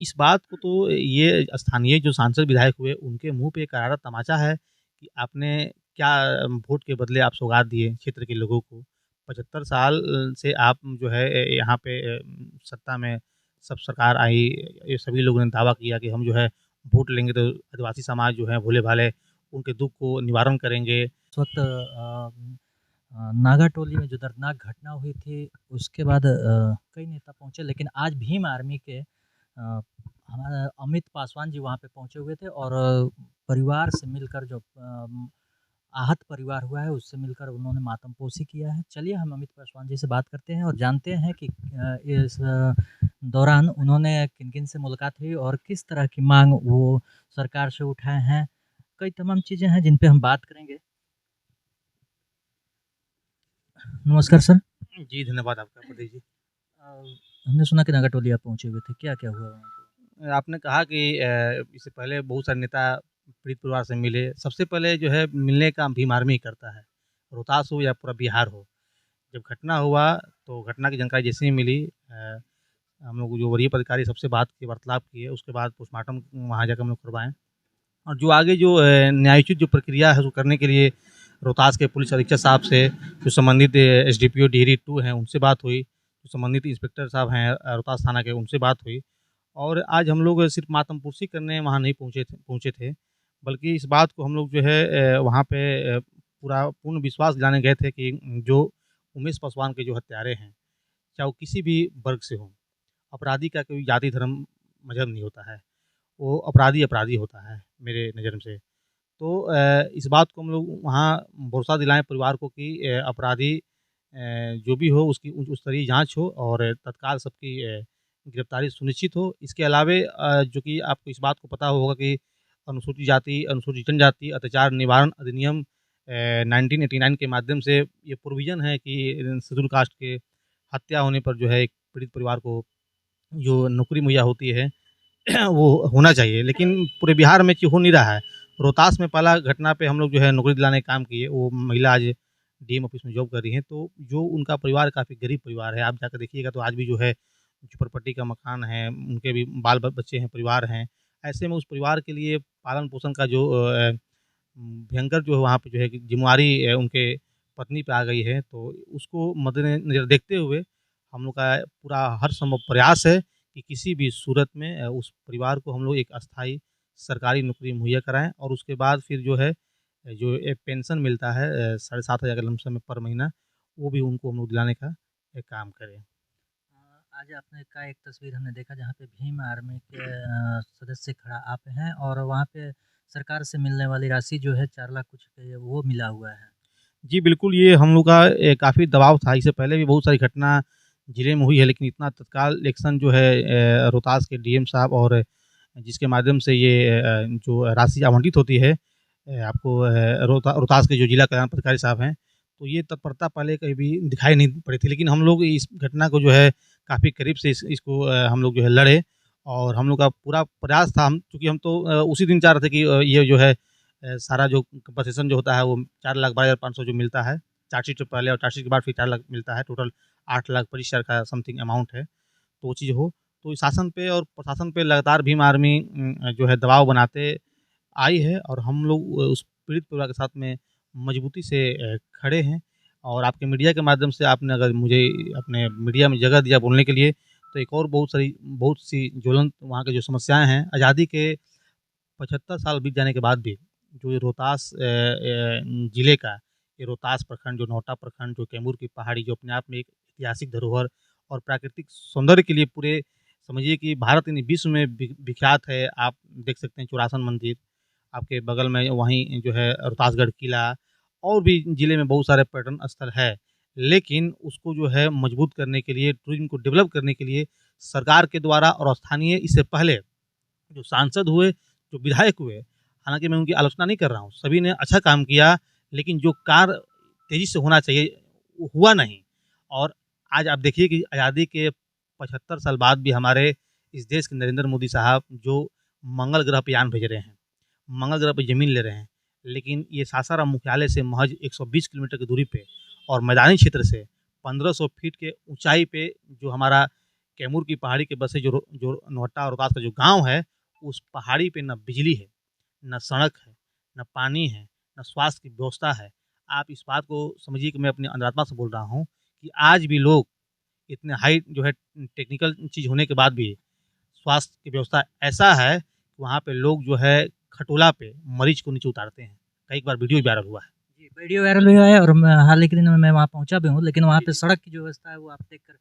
इस बात को तो ये स्थानीय जो सांसद विधायक हुए, उनके मुँह पे करारा तमाचा है कि आपने क्या वोट के बदले आप सौगात दिए क्षेत्र के लोगों को। 75 साल से आप जो है यहाँ पे सत्ता में सब सरकार आई, ये सभी लोगों ने दावा किया कि हम जो है वोट लेंगे तो आदिवासी समाज जो है भोले-भाले उनके दुःख को निवारण करेंगे। उस वक़्त नागाटोली में जो दर्दनाक घटना हुई थी, उसके बाद कई नेता पहुँचे, लेकिन आज भीम आर्मी के हमारा अमित पासवान जी वहाँ पे पहुँचे हुए थे और परिवार से मिलकर जो आहत परिवार हुआ है, उससे मिलकर उन्होंने मातमपोशी किया है। चलिए हम अमित पासवान जी से बात करते हैं और जानते हैं कि इस दौरान उन्होंने किन-किन से मुलाकात हुई और किस तरह की माँग वो सरकार से उठाए हैं। कई तमाम चीज़ें हैं जिन पे हम बात करेंगे। नमस्कार सर। जी, धन्यवाद आपका प्रदीप जी। हमने सुना कि नागाटोली आप पहुँचे हुए थे, क्या-क्या हुआ वहाँ पे? आपने कहा कि इससे पहले बहुत सारे नेता पीड़ित परिवार से मिले। सबसे पहले जो है मिलने का भीम आर्मी ही करता है। रोहतास हो या पूरा बिहार हो। जब घटना हुआ तो घटना की जानकारी जैसे ही मिली हम लोग जो वरीय पदाधिकारी सबसे बात की वार्तालाप किए, उसके बाद पोस्टमार्टम वहाँ जाकर हम लोग करवाएँ। और जो आगे जो न्यायोचित जो प्रक्रिया है उसको करने के लिए रोहतास के पुलिस अधीक्षक साहब से, जो संबंधित एसडीपीओ टिहरी 2 हैं, उनसे बात हुई। जो संबंधित इंस्पेक्टर साहब हैं रोहतास थाना के, उनसे बात हुई। और आज हम लोग सिर्फ़ मातमपुरसी करने वहाँ नहीं पहुँचे थे, बल्कि इस बात को हम लोग जो है वहाँ पे पूरा पूर्ण विश्वास दिलाने गए थे कि जो उमेश पासवान के जो हत्यारे हैं, चाहे वो किसी भी वर्ग से हों, अपराधी का कोई जाति, धर्म, मज़हब नहीं होता है। वो अपराधी अपराधी होता है, मेरे नज़र से। तो इस बात को हम लोग वहाँ भरोसा दिलाएँ परिवार को कि अपराधी जो भी हो उसकी उच्च स्तरीय जाँच हो और तत्काल सबकी गिरफ्तारी सुनिश्चित हो। इसके अलावे जो कि आपको इस बात को पता होगा कि अनुसूचित जाति, अनुसूचित जनजाति अत्याचार निवारण अधिनियम 1989 के माध्यम से ये प्रोविज़न है कि शेड्यूल कास्ट के हत्या होने पर जो है एक पीड़ित परिवार को जो नौकरी मुहैया होती है वो होना चाहिए, लेकिन पूरे बिहार में हो नहीं रहा है। रोहतास में पहला घटना पे हम लोग जो है नौकरी दिलाने का काम किए, वो महिला आज डीएम ऑफ़िस में जॉब कर रही हैं, तो जो उनका परिवार काफ़ी गरीब परिवार है, आप जाकर देखिएगा तो आज भी जो है झोपड़पट्टी का मकान है, उनके भी बाल ब बच्चे हैं, परिवार हैं। ऐसे में उस परिवार के लिए पालन-पोषण का जो भयंकर जो है वहाँ पे जो है कि ज़िम्मेवारी उनके पत्नी पे आ गई है, तो उसको मद्देनज़र देखते हुए हम लोग का पूरा हर संभव प्रयास है कि किसी भी सूरत में उस परिवार को हम लोग एक अस्थायी सरकारी नौकरी मुहैया कराएँ और उसके बाद फिर जो है जो एक पेंशन मिलता है 7,500 के लमसम में पर महीना, वो भी उनको हम लोग दिलाने का एक काम करें। आज आपने का एक तस्वीर हमने देखा जहाँ पे भीम आर्मी के सदस्य खड़ा आप हैं और वहाँ पे सरकार से मिलने वाली राशि जो है 4 लाख कुछ के वो मिला हुआ है। जी, बिल्कुल, ये हम लोग का काफ़ी दबाव था, इससे पहले भी बहुत सारी घटना जिले में हुई है, लेकिन इतना तत्काल एक्शन जो है रोहतास के डीएम साहब और जिसके माध्यम से ये जो राशि आवंटित होती है आपको रोहतास के जो जिला कल्याण पदाधिकारी साहब हैं, तो ये तत्परता पहले कहीं भी दिखाई नहीं पड़ी थी। लेकिन हम लोग इस घटना को जो है काफ़ी करीब से इसको हम लोग जो है लड़े और हम लोग का पूरा प्रयास था हम चूँकि हम तो उसी दिन चाह रहे थे कि ये जो है सारा जो कंपनसेशन जो होता है वो 4,12,500 जो मिलता है, चार्जशीट से पहले और चार्जशीट के बाद फिर 4 लाख मिलता है, टोटल 8,25,000 का समथिंग अमाउंट है, तो वो चीज़ हो। तो शासन पे और प्रशासन पे लगातार भीम आर्मी जो है दबाव बनाते आई है और हम लोग उस पीड़ित परिवार के साथ में मजबूती से खड़े हैं और आपके मीडिया के माध्यम से आपने अगर मुझे अपने मीडिया में जगह दिया बोलने के लिए, तो एक और बहुत सी ज्वलंत वहाँ की जो समस्याएँ हैं, आज़ादी के 75 साल बीत जाने के बाद भी जो ये रोहतास ज़िले का ये रोहतास प्रखंड, जो नौटा प्रखंड, जो कैमूर की पहाड़ी, जो अपने आप में एक ऐतिहासिक धरोहर और प्राकृतिक सौंदर्य के लिए पूरे समझिए कि भारत नहीं विश्व में विख्यात है। आप देख सकते हैं चौरासन मंदिर, आपके बगल में वहीं जो है रोहतासगढ़ किला और भी ज़िले में बहुत सारे पर्यटन स्थल है। लेकिन उसको जो है मजबूत करने के लिए, टूरिज़्म को डेवलप करने के लिए सरकार के द्वारा और स्थानीय इससे पहले जो सांसद हुए, जो विधायक हुए, हालाँकि मैं उनकी आलोचना नहीं कर रहा हूँ, सभी ने अच्छा काम किया, लेकिन जो कार्य तेज़ी से होना चाहिए, वो हुआ नहीं। और आज आप देखिए कि आज़ादी के 75 साल बाद भी हमारे इस देश के नरेंद्र मोदी साहब जो मंगल ग्रह पे यान भेज रहे हैं, मंगल ग्रह पे ज़मीन ले रहे हैं, लेकिन ये सासाराम मुख्यालय से महज़ 120 किलोमीटर की दूरी पे और मैदानी क्षेत्र से 1500 फीट के ऊँचाई पे जो हमारा कैमूर की पहाड़ी के बसे जो नौहट्टा और रोहतास का जो गाँव है, उस पहाड़ी पे ना बिजली है, ना सड़क है, ना पानी है, ना स्वास्थ्य की व्यवस्था है। आप इस बात को समझिए कि मैं अपनी अंतरात्मा से बोल रहा हूँ कि आज भी लोग इतने हाई जो है टेक्निकल चीज़ होने के बाद भी स्वास्थ्य की व्यवस्था ऐसा है, वहाँ पे लोग जो है खटोला पे मरीज़ को नीचे उतारते हैं। कई बार वीडियो भी वायरल हुआ है। जी, वीडियो वायरल हुआ है और हाल ही के दिनों में मैं वहाँ पहुँचा भी हूँ, लेकिन वहाँ पे सड़क की जो व्यवस्था है वो आप देखकर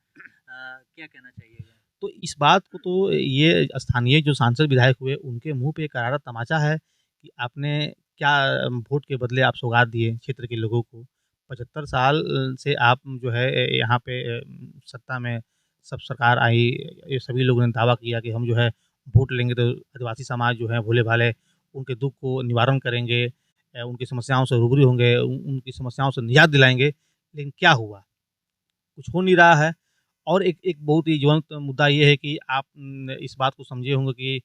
क्या कहना चाहिएगा? तो इस बात को तो ये स्थानीय जो सांसद विधायक हुए, उनके मुँह पे करारा तमाचा है कि आपने क्या वोट के बदले आप सौगात दिए क्षेत्र के लोगों को। 75 साल से आप जो है यहाँ पे सत्ता में सब सरकार आई, ये सभी लोगों ने दावा किया कि हम जो है वोट लेंगे तो आदिवासी समाज जो है भोले-भाले उनके दुःख को निवारण करेंगे, उनकी समस्याओं से रूबरू होंगे, उनकी समस्याओं से निजात दिलाएँगे। लेकिन क्या हुआ? कुछ हो नहीं रहा है। और एक एक बहुत ही ज्वलंत मुद्दा ये है कि आप इस बात को समझे होंगे कि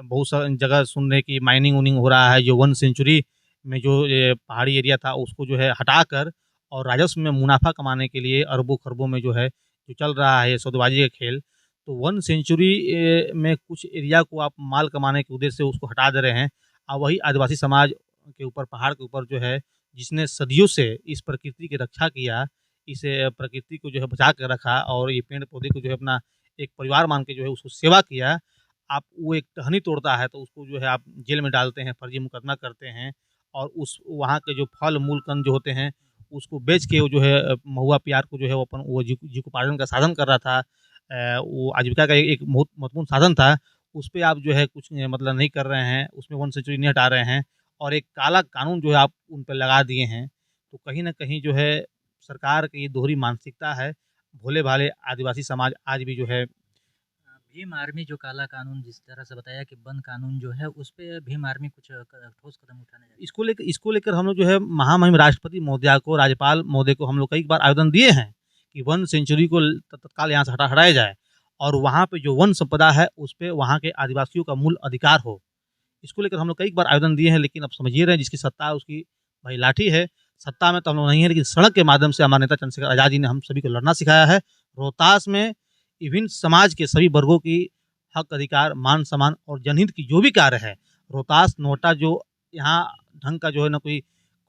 बहुत सा जगह सुन रहे हैं कि माइनिंग-वाइनिंग हो रहा है, जो वन सेंचुरी में जो ये पहाड़ी एरिया था, उसको जो है हटाकर और राजस्व में मुनाफ़ा कमाने के लिए अरबों-खरबों में जो है, जो चल रहा है ये सौदेबाजी का खेल, तो वन सेंचुरी में कुछ एरिया को आप माल कमाने के उद्देश्य से उसको हटा दे रहे हैं। वही आदिवासी समाज के ऊपर, पहाड़ के ऊपर जो है, जिसने सदियों से इस प्रकृति की रक्षा किया, इस प्रकृति को जो है बचा के रखा और ये पेड़-पौधे को जो है अपना एक परिवार मान के जो है उसको सेवा किया। आप वो एक टहनी तोड़ता है तो उसको जो है आप जेल में डालते हैं, फर्जी मुकदमा करते हैं और उस वहाँ के जो फल-मूल कंद जो होते हैं, उसको बेच के वो जो है महुआ प्यार को जो है वो अपन वो जीविकोपार्जन का साधन कर रहा था। वो आजीविका का एक बहुत महत्वपूर्ण साधन था, उस पे आप जो है कुछ मतलब नहीं कर रहे हैं, उसमें वन सेंचुरी नहीं हटा रहे हैं और एक काला कानून जो है आप उन पे लगा दिए हैं। तो कहीं न कहीं जो है सरकार की ये दोहरी मानसिकता है, भोले-भाले आदिवासी समाज आज भी जो है भीम आर्मी जो काला कानून जिस तरह से बताया कि वन कानून जो है, उस पे भीम आर्मी कुछ ठोस कदम उठाने जा रही है। इसको लेकर हम लोग जो है महामहिम राष्ट्रपति महोदया को, राज्यपाल महोदय को हम लोग कई बार आवेदन दिए हैं कि वन सेंचुरी को तत्काल यहाँ से हटाया जाए और वहाँ पे जो वन संपदा है, उस पे वहाँ के आदिवासियों का मूल अधिकार हो। इसको लेकर हम लोग कई बार आवेदन दिए हैं, लेकिन अब समझिए रहे हैं जिसकी सत्ता है उसकी भाई लाठी है। सत्ता में तो हम लोग नहीं है, लेकिन सड़क के माध्यम से हमारे नेता चंद्रशेखर आज़ाद जी ने हम सभी को लड़ना सिखाया है। रोहतास में विभिन्न समाज के सभी वर्गों की हक, अधिकार, मान-सम्मान और जनहित की जो भी कार्य है, रोहतास, नोएडा जो यहाँ ढंग का जो है ना कोई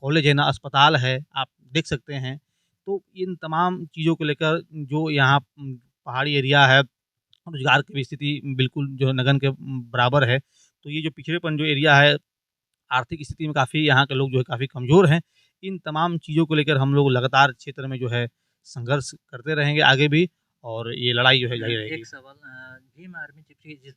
कॉलेज है, ना अस्पताल है, आप देख सकते हैं। तो इन तमाम चीज़ों को लेकर जो यहाँ पहाड़ी एरिया है, रोज़गार की भी स्थिति बिल्कुल जो है नगन के बराबर है। तो ये जो पिछड़ेपन जो एरिया है, आर्थिक स्थिति में काफ़ी यहाँ के लोग जो है काफ़ी कमज़ोर हैं। इन तमाम चीज़ों को लेकर हम लोग लगातार क्षेत्र में जो है संघर्ष करते रहेंगे आगे भी और ये लड़ाई जो है जारी रहेगी। एक सवाल भीम आर्मी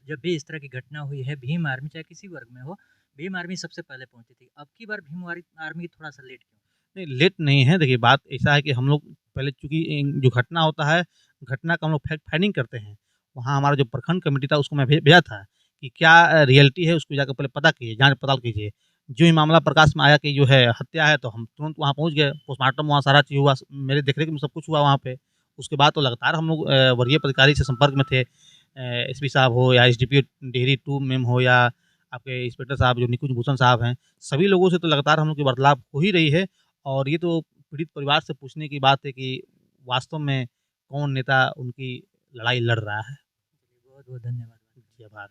जब भी इस तरह की घटना हुई है, भीम आर्मी चाहे किसी वर्ग में हो, भीम आर्मी सबसे पहले पहुँची थी। अब की बार भीम आर्मी थोड़ा सा लेट क्यों? नहीं, लेट नहीं है। देखिए, बात ऐसा है कि हम लोग पहले चूँकि जो घटना होता है, घटना का हम लोग फैक्ट फाइंडिंग करते हैं। वहाँ हमारा जो प्रखंड कमेटी था, उसको मैं भेजा था कि क्या रियलिटी है, उसको जाकर पहले पता कीजिए, जाँच-पड़ताल कीजिए। जो ही मामला प्रकाश में आया कि जो है हत्या है, तो हम तुरंत वहाँ पहुँच गए। पोस्टमार्टम वहाँ सारा चीज़ हुआ, मेरे देख-रेख में सब कुछ हुआ वहाँ पे। उसके बाद तो लगातार हम लोग वरीय अधिकारी से संपर्क में थे। एसपी साहब हो या एसडीपीओ टिहरी 2 मैम हो या आपके इंस्पेक्टर साहब जो निकुंज भूषण साहब हैं, सभी लोगों से तो लगातार हम लोग की वार्तालाप हो ही रही है। और ये तो पीड़ित परिवार से पूछने की बात है कि वास्तव में कौन नेता उनकी लड़ाई लड़ रहा है। बहुत-बहुत धन्यवाद। जी, आभार।